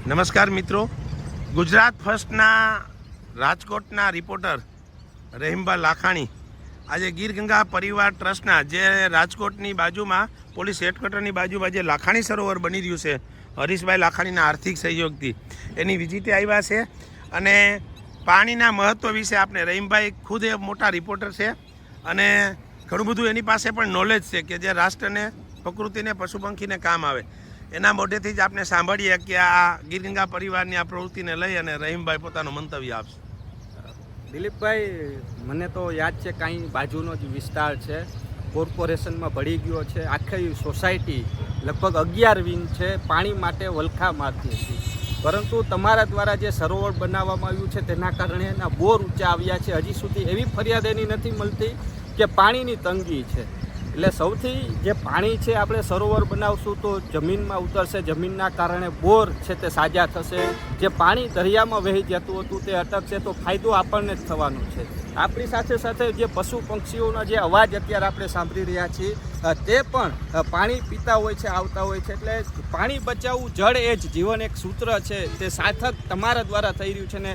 નમસ્કાર મિત્રો, ગુજરાત ફર્સ્ટના રાજકોટના રિપોર્ટર રહીમભાઈ લાખાણી આજે ગીર ગંગા પરિવાર ટ્રસ્ટના જે રાજકોટની બાજુમાં પોલીસ હેડક્વાર્ટરની બાજુમાં જે લાખાણી સરોવર બની રહ્યું છે હરીશભાઈ લાખાણીના આર્થિક સહયોગથી એની વિઝિટે આવ્યા છે અને પાણીના મહત્ત્વ વિશે આપણે રહીમભાઈ ખુદ એ મોટા રિપોર્ટર છે અને ઘણું બધું એની પાસે પણ નોલેજ છે કે જે રાષ્ટ્રને, પ્રકૃતિને, પશુ પંખીને કામ આવે. એના મોઢેથી જ આપણે સાંભળીએ કે આ ગીર ગંગા પરિવારની આ પ્રવૃત્તિને લઈ અને રહીમભાઈ પોતાનું મંતવ્ય આપશે. દિલીપભાઈ, મને તો યાદ છે કાંઈ બાજુનો જ વિસ્તાર છે, કોર્પોરેશનમાં ભળી ગયો છે. આખી સોસાયટી લગભગ 11 વીન છે, પાણી માટે વલખા મારતી હતી. પરંતુ તમારા દ્વારા જે સરોવર બનાવવામાં આવ્યું છે તેના કારણે એના બોર ઊંચા આવ્યા છે. હજી સુધી એવી ફરિયાદ એની નથી મળતી કે પાણીની તંગી છે. એટલે સૌથી જે પાણી છે આપણે સરોવર બનાવશું તો જમીનમાં ઉતરશે, જમીનના કારણે બોર છે તે સાજા થશે. જે પાણી દરિયામાં વહી જતું હતું તે અટકશે તો ફાયદો આપણને જ થવાનો છે. આપણી સાથે સાથે જે પશુ પક્ષીઓના જે અવાજ અત્યારે આપણે સાંભળી રહ્યા છીએ તે પણ પાણી પીતા હોય છે, આવતા હોય છે. એટલે પાણી બચાવવું, જળ એ જ જીવન એક સૂત્ર છે, તે સાર્થક તમારા દ્વારા થઈ રહ્યું છે ને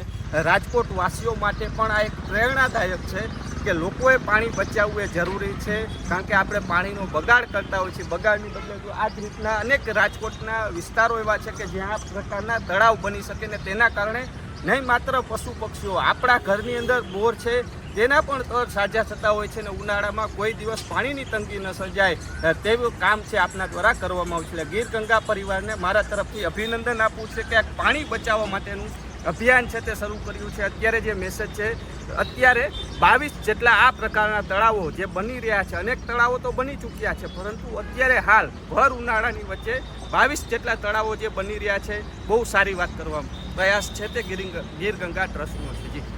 રાજકોટ વાસીઓ માટે પણ આ એક પ્રેરણાદાયક છે કે લોકોએ પાણી બચાવવું એ જરૂરી છે. કારણ કે આપણે પાણીનો બગાડ કરતા હોઈએ છીએ. બગાડની બદલે જો આ જ રીતના અનેક રાજકોટના વિસ્તારો એવા છે કે જ્યાં આ પ્રકારના તળાવ બની શકે ને તેના કારણે નહીં માત્ર પશુ પક્ષીઓ, આપણા ઘરની અંદર બોર છે તેના પણ તળ સાજા થતા હોય છે ને ઉનાળામાં કોઈ દિવસ પાણીની તંગી ન સર્જાય તેવું કામ છે આપના દ્વારા કરવામાં આવ્યું છે. ગીર ગંગા પરિવારને મારા તરફથી અભિનંદન આપવું છે કે આ પાણી બચાવવા માટેનું અભિયાન છે તે શરૂ કર્યું છે. અત્યારે જે મેસેજ છે, અત્યારે 22 જેટલા આ પ્રકારના તળાવો જે બની રહ્યા છે, અનેક તળાવો તો બની ચૂક્યા છે, પરંતુ અત્યારે હાલ ભર ઉનાળાની વચ્ચે 22 જેટલા તળાવો જે બની રહ્યા છે, બહુ સારી વાત કરવામાં પ્રયાસ છે તે ગીર ગંગા ટ્રસ્ટનો છે. જી.